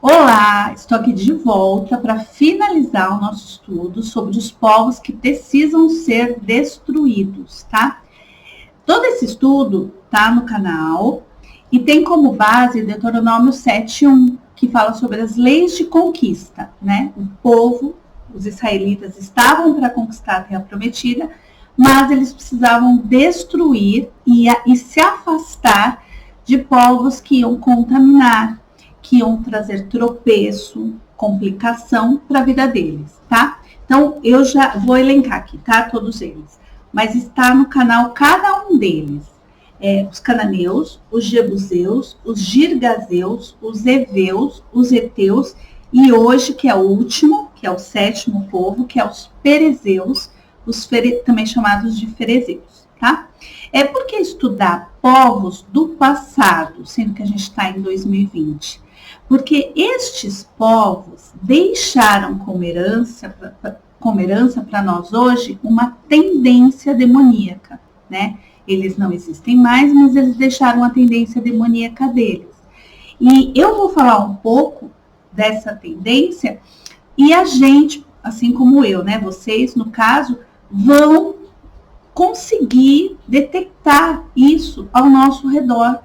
Olá, estou aqui de volta para finalizar o nosso estudo sobre os povos que precisam ser destruídos, tá? Todo esse estudo tá no canal e tem como base Deuteronômio 7:1, que fala sobre as leis de conquista, né? O povo, os israelitas estavam para conquistar a terra prometida, mas eles precisavam destruir e se afastar de povos que iam contaminar, que iam trazer tropeço, complicação para a vida deles, tá? Então, eu já vou elencar aqui, tá? Todos eles. Mas está no canal cada um deles. Os cananeus, os jebuseus, os girgazeus, os heveus, os heteus e hoje, que é o último, que é o sétimo povo, que é os perezeus, também chamados de ferezeus, tá? É porque estudar povos do passado, sendo que a gente está em 2020, porque estes povos deixaram como herança para nós hoje uma tendência demoníaca, né? Eles não existem mais, mas eles deixaram a tendência demoníaca deles. E eu vou falar um pouco dessa tendência e a gente, assim como eu, né? Vocês, no caso, vão conseguir detectar isso ao nosso redor,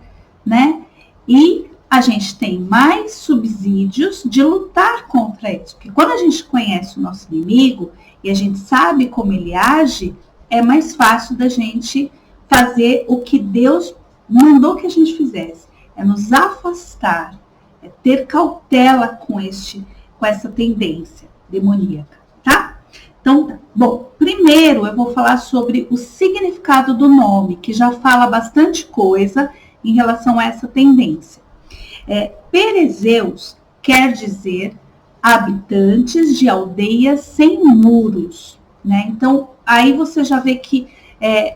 né? E a gente tem mais subsídios de lutar contra isso. Porque quando a gente conhece o nosso inimigo e a gente sabe como ele age, é mais fácil da gente fazer o que Deus mandou que a gente fizesse. É nos afastar, é ter cautela com essa tendência demoníaca, tá? Então, bom, primeiro eu vou falar sobre o significado do nome, que já fala bastante coisa em relação a essa tendência. Perezeus quer dizer habitantes de aldeias sem muros, né? Então, aí você já vê que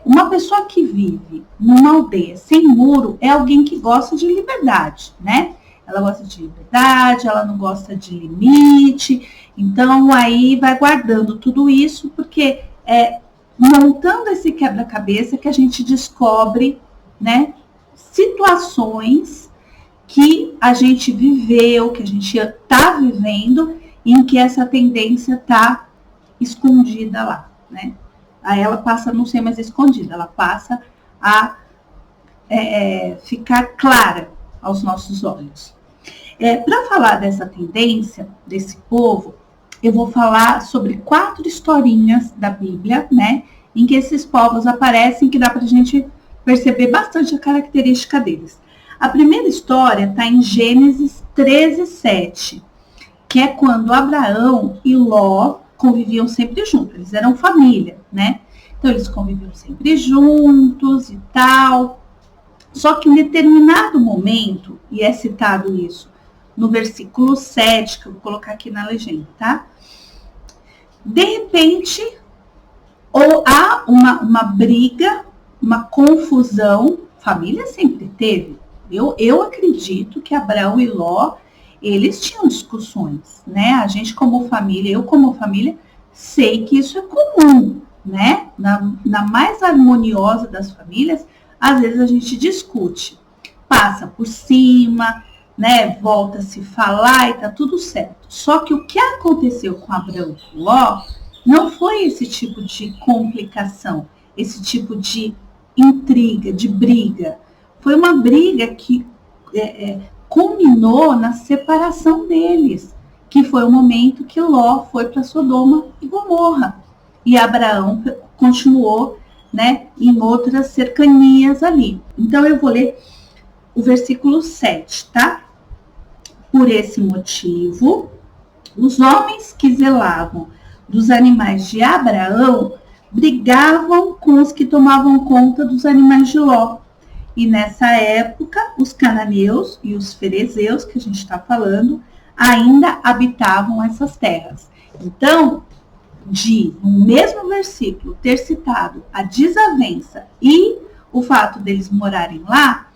uma pessoa que vive numa aldeia sem muro é alguém que gosta de liberdade, né? Ela gosta de liberdade, ela não gosta de limite, então aí vai guardando tudo isso, porque montando esse quebra-cabeça que a gente descobre, né, situações que a gente viveu, que a gente está vivendo, em que essa tendência está escondida lá, né? Aí ela passa a não ser mais escondida, ela passa a ficar clara aos nossos olhos. Para falar dessa tendência, desse povo, eu vou falar sobre 4 historinhas da Bíblia, né? Em que esses povos aparecem, que dá para a gente perceber bastante a característica deles. A primeira história está em Gênesis 13:7, que é quando Abraão e Ló conviviam sempre juntos, eles eram família, né? Então eles conviviam sempre juntos e tal. Só que em determinado momento, e é citado isso no versículo 7, que eu vou colocar aqui na legenda, tá? De repente, ou há uma briga, uma confusão, família sempre teve. Eu acredito que Abraão e Ló, eles tinham discussões, né? A gente como família, eu como família, sei que isso é comum, né? Na mais harmoniosa das famílias, às vezes a gente discute, passa por cima, né? Volta a se falar e tá tudo certo. Só que o que aconteceu com Abraão e Ló não foi esse tipo de complicação, esse tipo de intriga, de briga. Foi uma briga que culminou na separação deles, que foi o momento que Ló foi para Sodoma e Gomorra. E Abraão continuou, né, em outras cercanias ali. Então, eu vou ler o versículo 7, tá? Por esse motivo, os homens que zelavam dos animais de Abraão brigavam com os que tomavam conta dos animais de Ló. E nessa época, os cananeus e os ferezeus, que a gente está falando, ainda habitavam essas terras. Então, no mesmo versículo, ter citado a desavença e o fato deles morarem lá,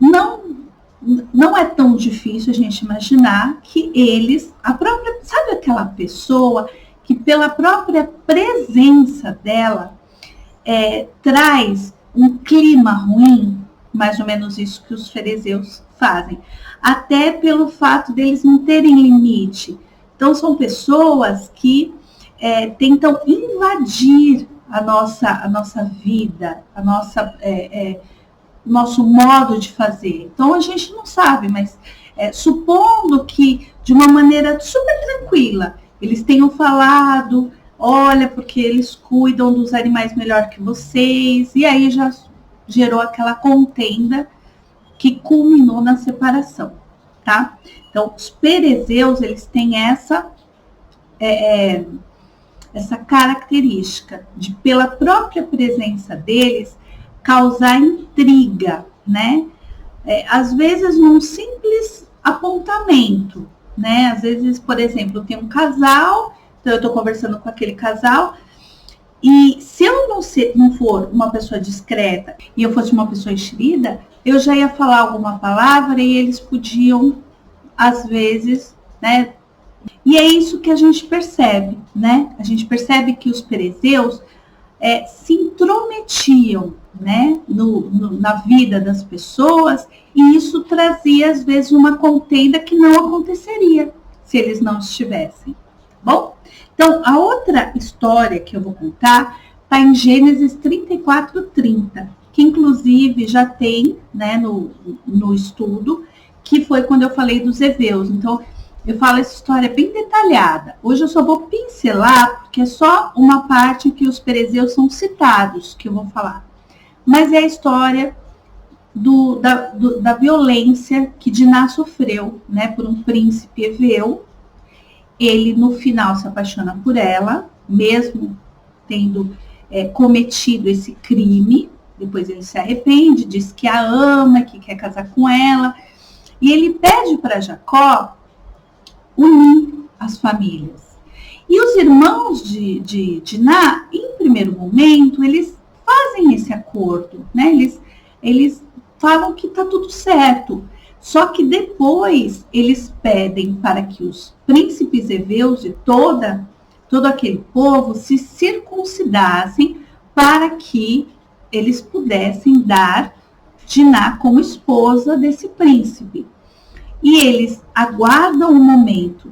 não é tão difícil a gente imaginar que eles, sabe aquela pessoa que pela própria presença dela traz um clima ruim, mais ou menos isso que os fariseus fazem. Até pelo fato deles não terem limite. Então, são pessoas que tentam invadir a nossa vida, nosso modo de fazer. Então, a gente não sabe, mas supondo que, de uma maneira super tranquila, eles tenham falado, olha, porque eles cuidam dos animais melhor que vocês, e aí já gerou aquela contenda que culminou na separação, tá? Então, os perezeus, eles têm essa característica de, pela própria presença deles, causar intriga, né? Às vezes, num simples apontamento, né? Às vezes, por exemplo, tem um casal, então eu estou conversando com aquele casal, e se eu não for uma pessoa discreta e eu fosse uma pessoa enxerida, eu já ia falar alguma palavra e eles podiam, às vezes, né? E é isso que a gente percebe, né? A gente percebe que os perezeus se intrometiam, né? Na vida das pessoas, e isso trazia, às vezes, uma contenda que não aconteceria se eles não estivessem. Bom? Então, a outra história que eu vou contar está em Gênesis 34:30, que inclusive já tem, né, no estudo, que foi quando eu falei dos heveus. Então, eu falo essa história bem detalhada. Hoje eu só vou pincelar, porque é só uma parte que os perezeus são citados que eu vou falar. Mas é a história da violência que Diná sofreu, né, por um príncipe heveu. Ele, no final, se apaixona por ela, mesmo tendo cometido esse crime. Depois ele se arrepende, diz que a ama, que quer casar com ela. E ele pede para Jacó unir as famílias. E os irmãos de Diná, em primeiro momento, eles fazem esse acordo, né? Eles falam que está tudo certo. Só que depois eles pedem para que os príncipes heveus e todo aquele povo se circuncidassem para que eles pudessem dar Diná como esposa desse príncipe. E eles aguardam o momento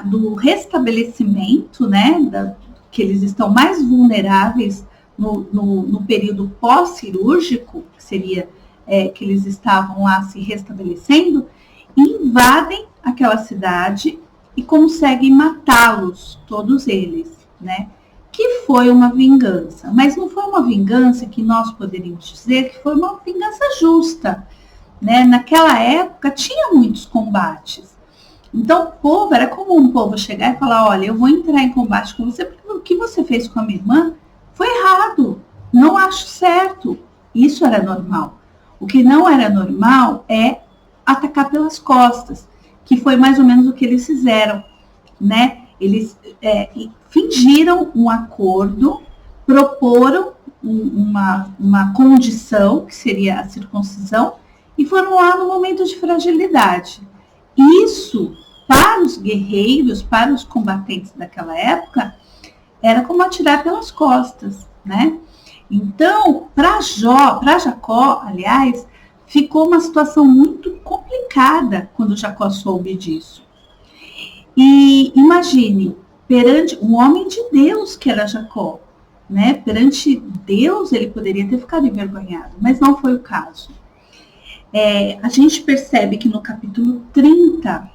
do restabelecimento, né, que eles estão mais vulneráveis no período pós-cirúrgico, que seria que eles estavam lá se restabelecendo, e invadem aquela cidade e conseguem matá-los, todos eles, né? Que foi uma vingança, mas não foi uma vingança que nós poderíamos dizer que foi uma vingança justa, né? Naquela época tinha muitos combates, então o povo, era comum o povo chegar e falar, olha, eu vou entrar em combate com você porque o que você fez com a minha irmã foi errado, não acho certo. Isso era normal. O que não era normal é atacar pelas costas, que foi mais ou menos o que eles fizeram, né? Eles fingiram um acordo, proporam uma condição, que seria a circuncisão, e foram lá no momento de fragilidade. Isso, para os guerreiros, para os combatentes daquela época, era como atirar pelas costas, né? Então, para Jacó, aliás, ficou uma situação muito complicada quando Jacó soube disso. E imagine, perante um homem de Deus que era Jacó, né? Perante Deus ele poderia ter ficado envergonhado, mas não foi o caso. A gente percebe que no capítulo 30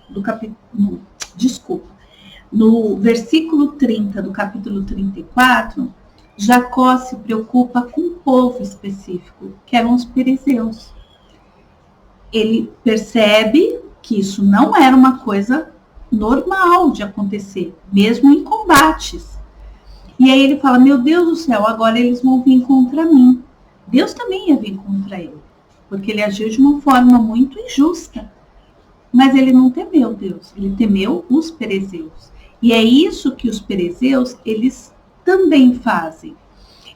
no versículo 30 do capítulo 34, Jacó se preocupa com um povo específico, que eram os perezeus. Ele percebe que isso não era uma coisa normal de acontecer, mesmo em combates. E aí ele fala, meu Deus do céu, agora eles vão vir contra mim. Deus também ia vir contra ele, porque ele agiu de uma forma muito injusta. Mas ele não temeu Deus, ele temeu os perezeus. E é isso que os perezeus, eles também fazem.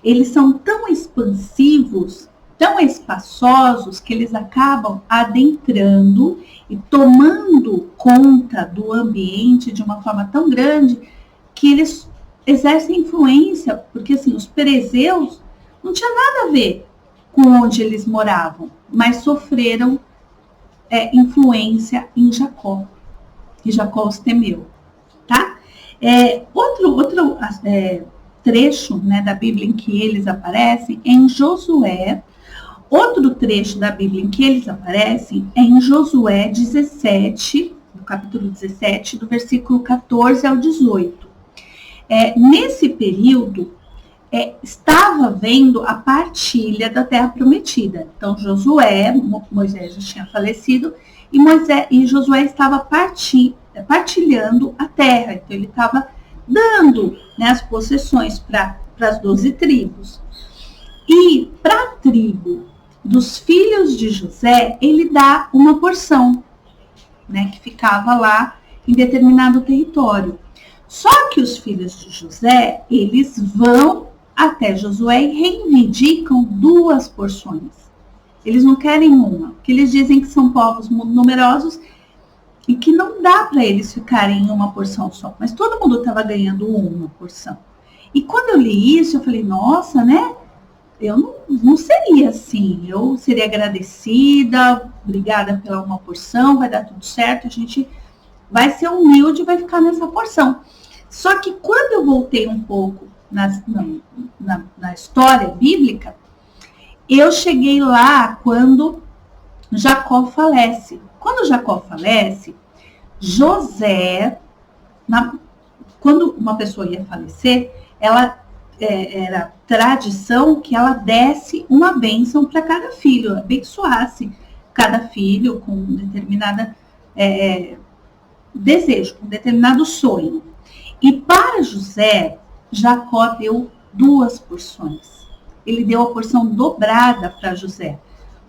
Eles são tão expansivos, tão espaçosos, que eles acabam adentrando e tomando conta do ambiente de uma forma tão grande que eles exercem influência, porque assim, os perezeus não tinha nada a ver com onde eles moravam, mas sofreram influência em Jacó. E Jacó os temeu, tá? Outro trecho, né, da Bíblia em que eles aparecem é em Josué. Outro trecho da Bíblia em que eles aparecem é em Josué 17, no capítulo 17, do versículo 14 ao 18. Nesse período, estava havendo a partilha da terra prometida. Então, Moisés já tinha falecido, e Josué estava partilhando a terra. Então, ele estava dando, né, as possessões para as 12 tribos. E para a tribo dos filhos de José, ele dá uma porção, né, que ficava lá em determinado território. Só que os filhos de José, eles vão até Josué e reivindicam 2 porções. Eles não querem uma, porque eles dizem que são povos muito numerosos e que não dá para eles ficarem em uma porção só. Mas todo mundo estava ganhando uma porção. E quando eu li isso, eu falei, nossa, né? Eu não seria assim. Eu seria agradecida, obrigada pela uma porção, vai dar tudo certo, a gente vai ser humilde e vai ficar nessa porção. Só que quando eu voltei um pouco na história bíblica, eu cheguei lá quando Jacó falece. Quando Jacó falece, José, quando uma pessoa ia falecer, era tradição que ela desse uma bênção para cada filho, abençoasse cada filho com determinada desejo, com determinado sonho. E para José, Jacó deu 2 porções. Ele deu a porção dobrada para José.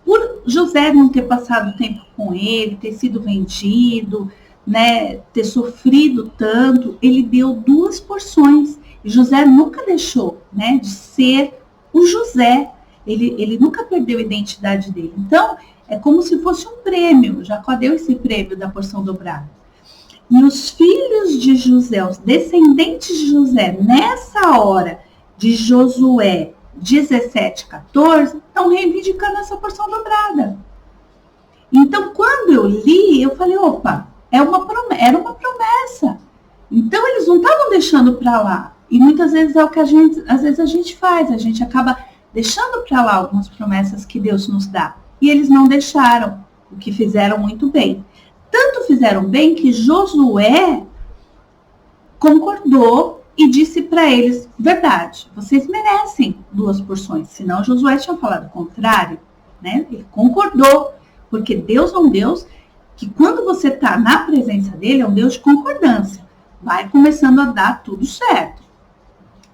Por José não ter passado tempo com ele, ter sido vendido, né, ter sofrido tanto, ele deu 2 porções. E José nunca deixou, né, de ser o José. Ele nunca perdeu a identidade dele. Então, é como se fosse um prêmio. Jacó deu esse prêmio da porção dobrada. E os filhos de José, os descendentes de José, nessa hora de Josué 17:14, estão reivindicando essa porção dobrada. Então, quando eu li, eu falei, opa, era uma promessa. Então, eles não estavam deixando para lá. E muitas vezes é o que às vezes a gente faz, a gente acaba deixando para lá algumas promessas que Deus nos dá. E eles não deixaram, o que fizeram muito bem. Tanto fizeram bem que Josué concordou e disse para eles, verdade, vocês merecem 2 porções. Senão Josué tinha falado o contrário, né? Ele concordou, porque Deus é um Deus que quando você está na presença dele, é um Deus de concordância. Vai começando a dar tudo certo.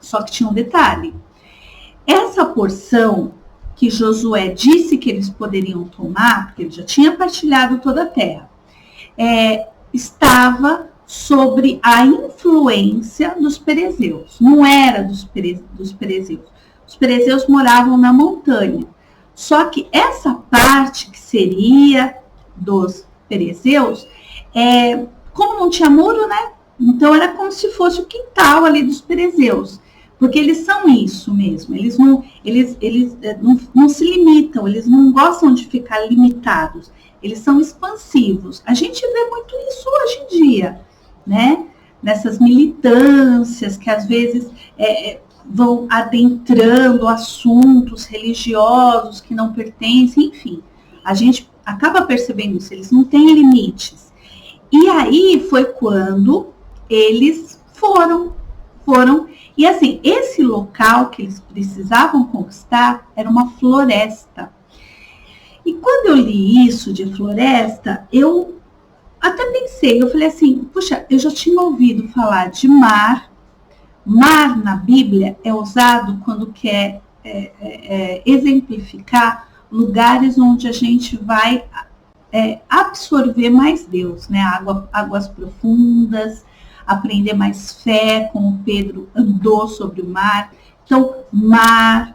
Só que tinha um detalhe. Essa porção que Josué disse que eles poderiam tomar, porque ele já tinha partilhado toda a terra, estava sobre a influência dos perezeus. Não era dos perezeus. Os perezeus moravam na montanha. Só que essa parte que seria dos perezeus, como não tinha muro, né? Então era como se fosse o quintal ali dos perezeus. Porque eles são isso mesmo. Eles não se limitam, eles não gostam de ficar limitados. Eles são expansivos. A gente vê muito isso hoje em dia, né? Nessas militâncias que às vezes vão adentrando assuntos religiosos que não pertencem, enfim. A gente acaba percebendo isso, eles não têm limites. E aí foi quando eles foram. E assim, esse local que eles precisavam conquistar era uma floresta. E quando eu li isso de floresta, eu até pensei, eu falei assim, puxa, eu já tinha ouvido falar de mar. Mar na Bíblia é usado quando quer exemplificar lugares onde a gente vai absorver mais Deus, né? Águas profundas, aprender mais fé, como Pedro andou sobre o mar. Então, mar,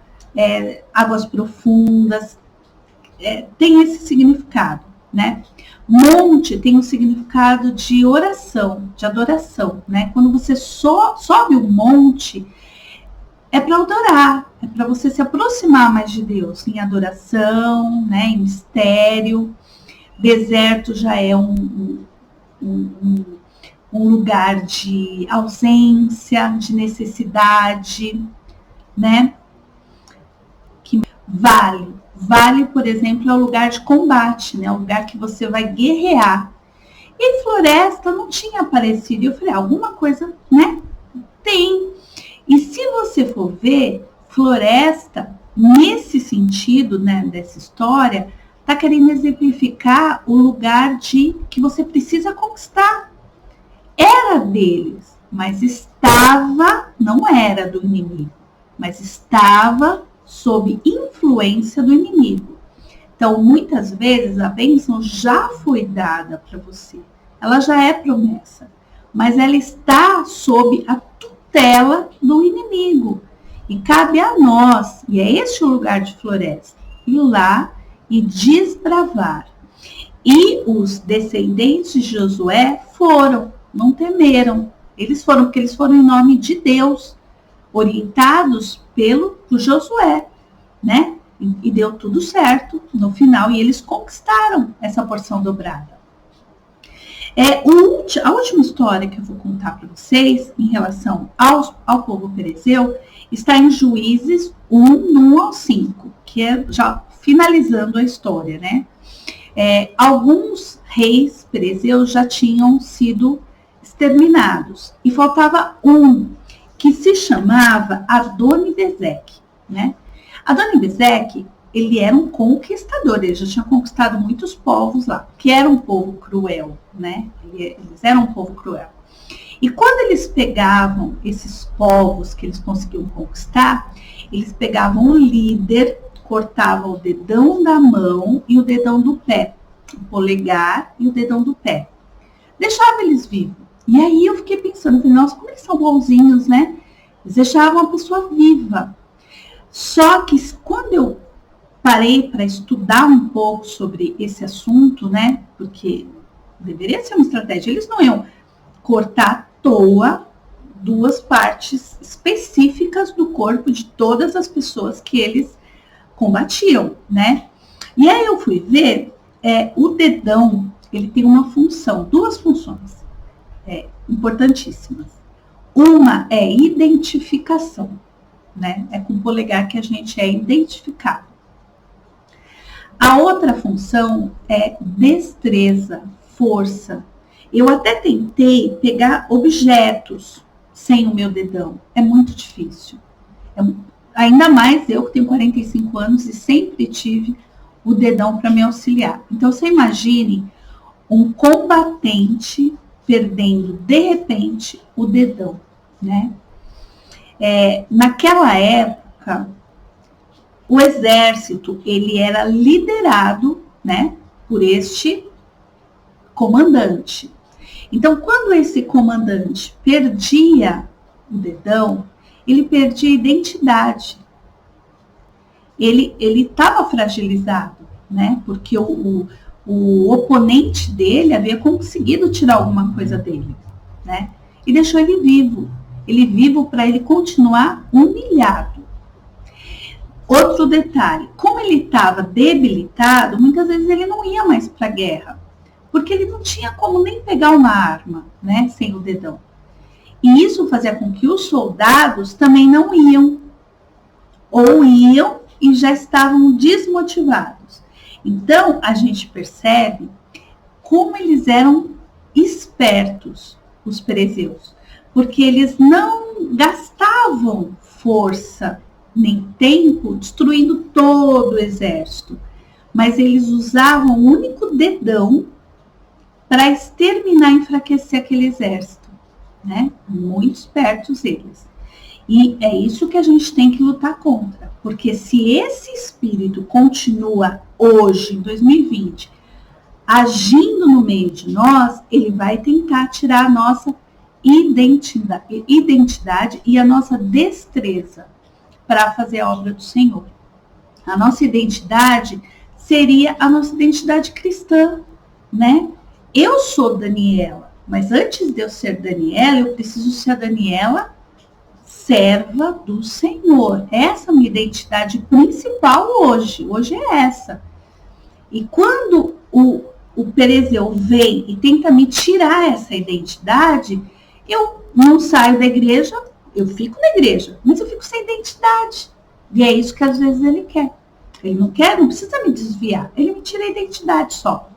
águas profundas, tem esse significado, né? Monte tem um significado de oração, de adoração, né? Quando você sobe o monte, é para adorar, é para você se aproximar mais de Deus, em adoração, né? Em mistério. Deserto já é um lugar de ausência, de necessidade, né? Vale, por exemplo, é o lugar de combate, né? O lugar que você vai guerrear. E floresta não tinha aparecido. Eu falei, alguma coisa, né? Tem. E se você for ver, floresta, nesse sentido, né, dessa história, está querendo exemplificar o lugar de que você precisa conquistar. Era deles, mas não era do inimigo, mas estava sob influência do inimigo. Então, muitas vezes, a bênção já foi dada para você. Ela já é promessa, mas ela está sob a tutela do inimigo. E cabe a nós, e é este o lugar de floresta, ir lá e desbravar. E os descendentes de Josué não temeram. Eles foram, porque eles foram em nome de Deus, orientados por Josué, né? E deu tudo certo no final, e eles conquistaram essa porção dobrada. A última história que eu vou contar para vocês, em relação ao povo perezeu, está em Juízes 1, 1 ao 5, que é já finalizando a história, né? Alguns reis perezeus já tinham sido exterminados, e faltava um, que se chamava Adoni-Bezeque, né? Adoni-Bezeque, ele era um conquistador, ele já tinha conquistado muitos povos lá, que era um povo cruel, né? Eles eram um povo cruel. E quando eles pegavam esses povos que eles conseguiam conquistar, eles pegavam o líder, cortavam o dedão da mão e o dedão do pé, o polegar e o dedão do pé. Deixava eles vivos. E aí eu fiquei pensando, nossa, como eles são bonzinhos, né? Eles deixavam a pessoa viva. Só que quando eu parei para estudar um pouco sobre esse assunto, né? Porque deveria ser uma estratégia. Eles não iam cortar à toa duas partes específicas do corpo de todas as pessoas que eles combatiam, né? E aí eu fui ver, o dedão, ele tem uma função, duas funções importantíssimas. Uma é identificação, né? É com o polegar que a gente é identificado. A outra função é destreza, força. Eu até tentei pegar objetos sem o meu dedão. É muito difícil. Ainda mais eu que tenho 45 anos e sempre tive o dedão para me auxiliar. Então, você imagine um combatente perdendo, de repente, o dedão, né? Naquela época, o exército, ele era liderado, né, por este comandante. Então, quando esse comandante perdia o dedão, ele perdia a identidade. Ele estava fragilizado, né, porque o oponente dele havia conseguido tirar alguma coisa dele, né, e deixou ele vivo. Ele vivo para ele continuar humilhado. Outro detalhe, como ele estava debilitado, muitas vezes ele não ia mais para a guerra, porque ele não tinha como nem pegar uma arma, né, sem o dedão. E isso fazia com que os soldados também não iam, ou iam e já estavam desmotivados. Então, a gente percebe como eles eram espertos, os perezeus, porque eles não gastavam força nem tempo destruindo todo o exército, mas eles usavam o único dedão para exterminar e enfraquecer aquele exército, né? Muito espertos eles. E é isso que a gente tem que lutar contra, porque se esse espírito continua hoje, em 2020, agindo no meio de nós, ele vai tentar tirar a nossa identidade e a nossa destreza para fazer a obra do Senhor. A nossa identidade seria a nossa identidade cristã, né? Eu sou Daniela, mas antes de eu ser Daniela, eu preciso ser a Daniela serva do Senhor. Essa é a minha identidade principal hoje. Hoje é essa. E quando o o Perezeu vem e tenta me tirar essa identidade, eu não saio da igreja, eu fico na igreja, mas eu fico sem identidade. E é isso que às vezes ele quer. Ele não quer, não precisa me desviar, ele me tira a identidade só.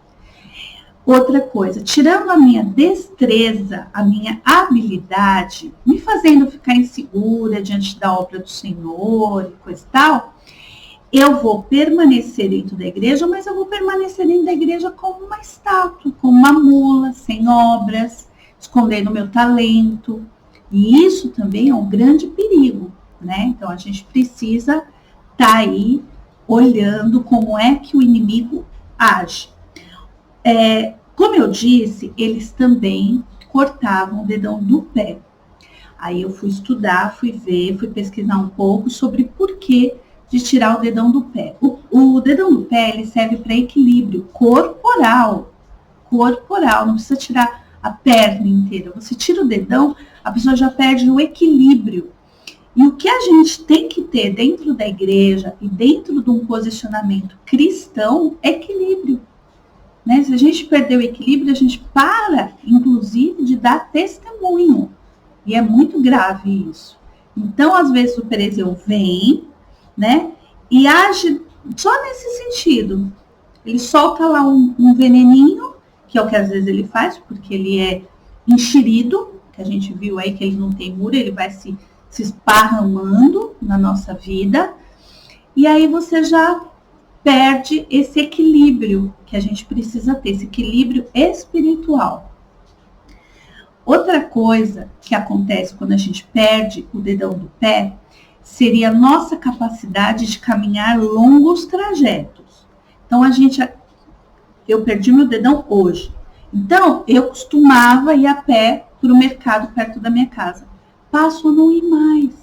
Outra coisa, tirando a minha destreza, a minha habilidade, me fazendo ficar insegura diante da obra do Senhor e coisa e tal, eu vou permanecer dentro da igreja, mas eu vou permanecer dentro da igreja como uma estátua, como uma mula, sem obras, escondendo o meu talento. E isso também é um grande perigo, né? Então a gente precisa estar aí olhando como é que o inimigo age. Como eu disse, eles também cortavam o dedão do pé. Aí eu fui estudar, fui ver, fui pesquisar um pouco sobre por que de tirar o dedão do pé. O dedão do pé, ele serve para equilíbrio corporal. Corporal, não precisa tirar a perna inteira. Você tira o dedão, a pessoa já perde o equilíbrio. E o que a gente tem que ter dentro da igreja e dentro de um posicionamento cristão é equilíbrio. Né? Se a gente perder o equilíbrio, a gente para, inclusive, de dar testemunho. E é muito grave isso. Então, às vezes, o Perezeu vem, né, e age só nesse sentido. Ele solta lá um veneninho, que é o que às vezes ele faz, porque ele é enxerido, que a gente viu aí que ele não tem muro, ele vai se esparramando na nossa vida. E aí você já perde esse equilíbrio que a gente precisa ter, esse equilíbrio espiritual. Outra coisa que acontece quando a gente perde o dedão do pé seria a nossa capacidade de caminhar longos trajetos. Então, eu perdi meu dedão hoje. Então, eu costumava ir a pé para o mercado perto da minha casa. Passo a não ir mais.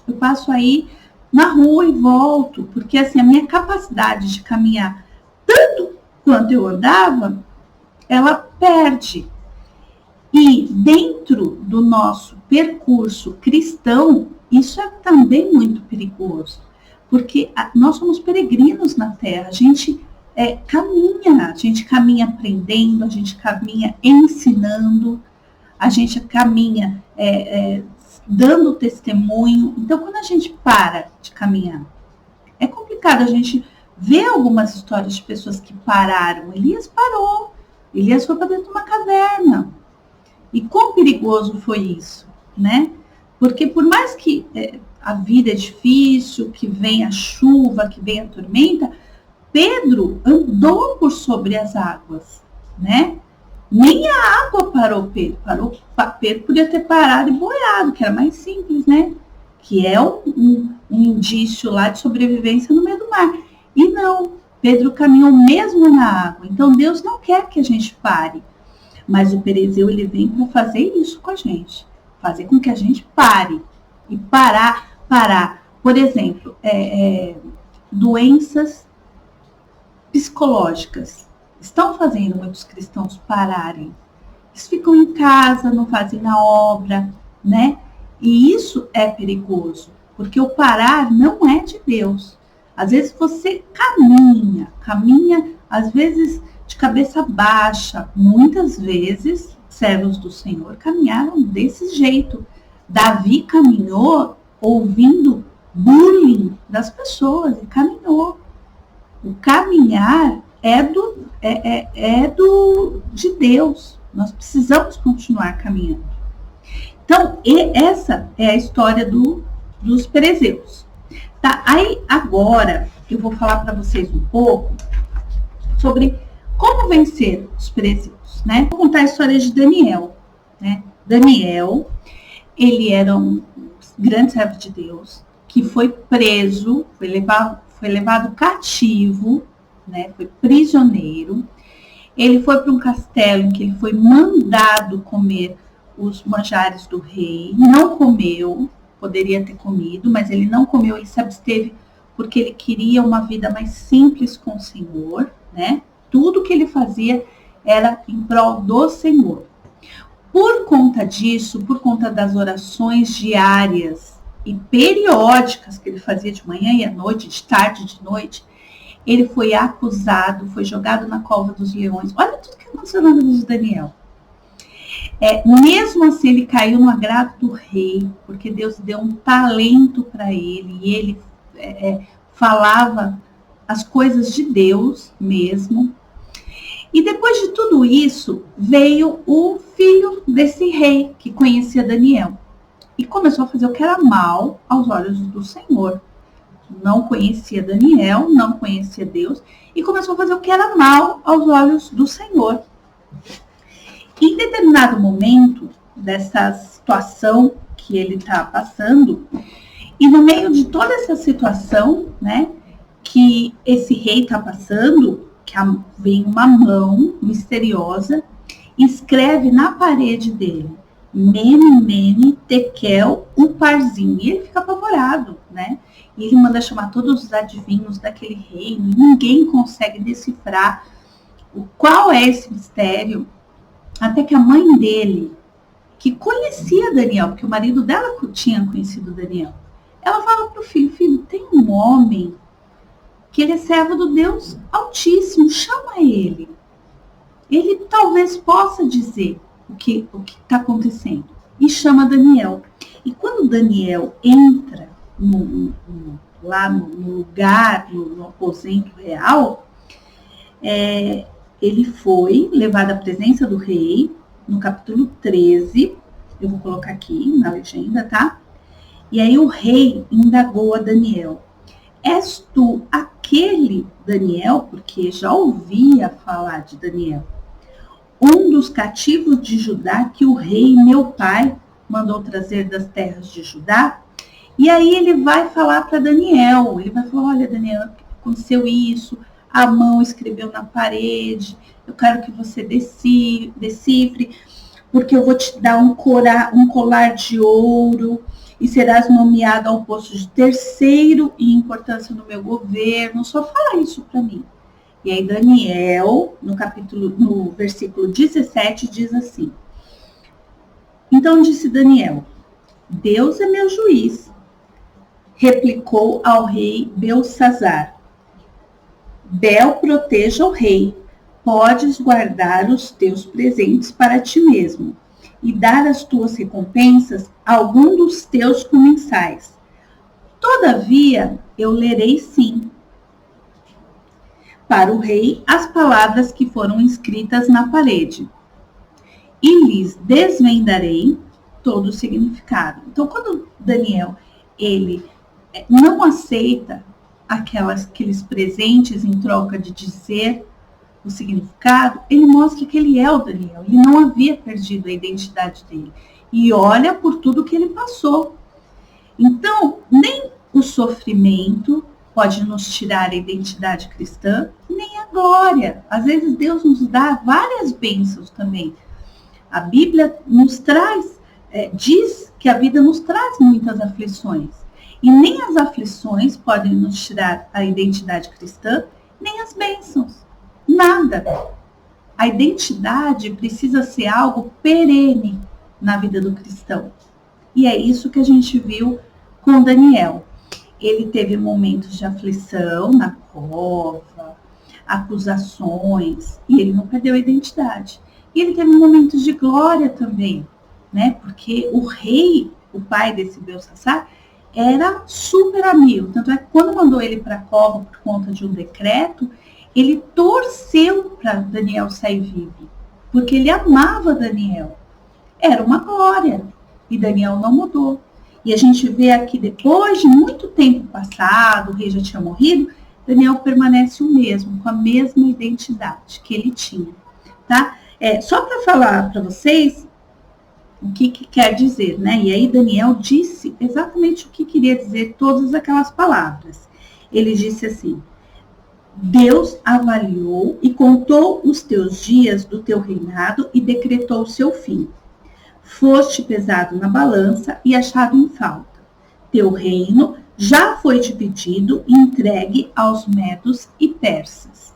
Eu passo aí na rua e volto, porque assim, a minha capacidade de caminhar tanto quanto eu andava, ela perde. E dentro do nosso percurso cristão, isso é também muito perigoso, porque nós somos peregrinos na Terra, a gente caminha aprendendo, a gente caminha ensinando, a gente caminha dando testemunho. Então, quando a gente para de caminhar, é complicado. A gente vê algumas histórias de pessoas que pararam. Elias parou. Elias foi para dentro de uma caverna. E quão perigoso foi isso, né? Porque por mais que a vida é difícil, que venha a chuva, que venha a tormenta, Pedro andou por sobre as águas, né? Nem a água parou Pedro. Pedro podia ter parado e boiado, que era mais simples, né? Que é um indício lá de sobrevivência no meio do mar. E não, Pedro caminhou mesmo na água. Então Deus não quer que a gente pare. Mas o Perezeu, ele vem para fazer isso com a gente. Fazer com que a gente pare. E parar. Por exemplo, doenças psicológicas estão fazendo muitos cristãos pararem. Eles ficam em casa, não fazem na obra, né? E isso é perigoso, porque o parar não é de Deus. Às vezes você caminha, às vezes de cabeça baixa. Muitas vezes, servos do Senhor caminharam desse jeito. Davi caminhou ouvindo bullying das pessoas e caminhou. O caminhar de Deus. Nós precisamos continuar caminhando. Então, essa é a história dos Perezeus. Tá? Aí, agora, eu vou falar para vocês um pouco sobre como vencer os Perezeus, né? Vou contar a história de Daniel, né? Daniel, ele era um grande servo de Deus, que foi preso, foi levado cativo, né? Foi prisioneiro. Ele foi para um castelo em que ele foi mandado comer os manjares do rei. Não comeu, poderia ter comido, mas ele não comeu, ele se absteve porque ele queria uma vida mais simples com o Senhor, né? Tudo que ele fazia era em prol do Senhor. Por conta disso, por conta das orações diárias e periódicas que ele fazia de manhã e à noite, de tarde e de noite, ele foi acusado, foi jogado na cova dos leões. Olha tudo que aconteceu na vida de Daniel. Mesmo assim, ele caiu no agrado do rei, porque Deus deu um talento para ele, e ele falava as coisas de Deus mesmo. E depois de tudo isso, veio o filho desse rei, que conhecia Daniel, e começou a fazer o que era mal aos olhos do Senhor. Não conhecia Daniel, não conhecia Deus, e começou a fazer o que era mal aos olhos do Senhor. Em determinado momento dessa situação que ele está passando, e no meio de toda essa situação, né, que esse rei está passando, que vem uma mão misteriosa, escreve na parede dele, Mene, Mene, Tekel, Uparzinho. E ele fica apavorado, né? E ele manda chamar todos os adivinhos daquele reino. E ninguém consegue decifrar qual é esse mistério. Até que a mãe dele, que conhecia Daniel, porque o marido dela tinha conhecido Daniel, ela fala para o filho, filho, tem um homem que ele é servo do Deus Altíssimo, chama ele. Ele talvez possa dizer o que está acontecendo. E chama Daniel. E quando Daniel entra lá no lugar, no aposento real, ele foi levado à presença do rei, no capítulo 13, eu vou colocar aqui na legenda, tá? E aí o rei indagou a Daniel, és tu aquele Daniel, porque já ouvia falar de Daniel, um dos cativos de Judá que o rei, meu pai, mandou trazer das terras de Judá? E aí ele vai falar para Daniel, ele vai falar, olha Daniel, aconteceu isso, a mão escreveu na parede, eu quero que você decifre, porque eu vou te dar um colar de ouro, e serás nomeado ao posto de terceiro em importância no meu governo. Só fala isso para mim. E aí Daniel, no versículo 17, diz assim, então disse Daniel, Deus é meu juiz, replicou ao rei Belsassar, Bel proteja o rei, podes guardar os teus presentes para ti mesmo, e dar as tuas recompensas a algum dos teus comensais. Todavia, eu lerei sim para o rei as palavras que foram escritas na parede, e lhes desvendarei todo o significado. Então, quando Daniel, ele não aceita aqueles presentes em troca de dizer o significado, ele mostra que ele é o Daniel. Ele não havia perdido a identidade dele. E olha por tudo que ele passou. Então, nem o sofrimento pode nos tirar a identidade cristã, nem a glória. Às vezes Deus nos dá várias bênçãos também. A Bíblia nos traz, diz que a vida nos traz muitas aflições. E nem as aflições podem nos tirar a identidade cristã, nem as bênçãos. Nada. A identidade precisa ser algo perene na vida do cristão. E é isso que a gente viu com Daniel. Ele teve momentos de aflição na cova, acusações, e ele não perdeu a identidade. E ele teve momentos de glória também, né? Porque o rei, o pai desse Belsassar, era super amigo. Tanto é que quando mandou ele para a cova por conta de um decreto, ele torceu para Daniel sair vivo, porque ele amava Daniel. Era uma glória. E Daniel não mudou. E a gente vê aqui, depois de muito tempo passado, o rei já tinha morrido, Daniel permanece o mesmo, com a mesma identidade que ele tinha. Tá? Só para falar para vocês o que quer dizer, né? E aí Daniel disse exatamente o que queria dizer todas aquelas palavras. Ele disse assim, Deus avaliou e contou os teus dias do teu reinado e decretou o seu fim. Foste pesado na balança e achado em falta. Teu reino já foi dividido e entregue aos medos e persas.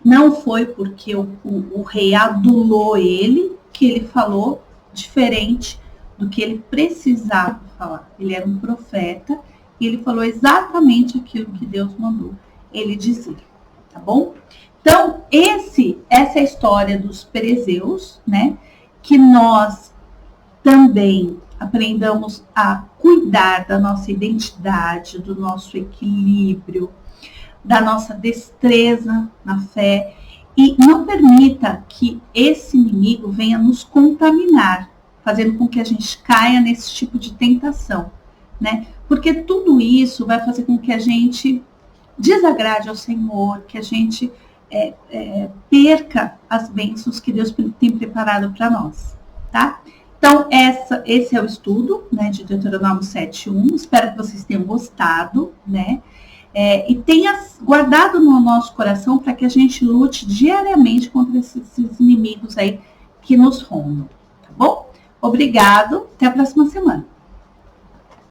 Não foi porque o rei adulou ele que ele falou diferente do que ele precisava falar. Ele era um profeta e ele falou exatamente aquilo que Deus mandou ele dizer, tá bom? Então, essa é a história dos perezeus, né? Que nós também aprendamos a cuidar da nossa identidade, do nosso equilíbrio, da nossa destreza na fé, e não permita que esse inimigo venha nos contaminar, fazendo com que a gente caia nesse tipo de tentação, né? Porque tudo isso vai fazer com que a gente desagrade ao Senhor, que a gente perca as bênçãos que Deus tem preparado para nós, tá? Então, esse é o estudo, né, de Deuteronômio 7:1. Espero que vocês tenham gostado, né? E tenha guardado no nosso coração para que a gente lute diariamente contra esses inimigos aí que nos rondam, tá bom? Obrigado, até a próxima semana.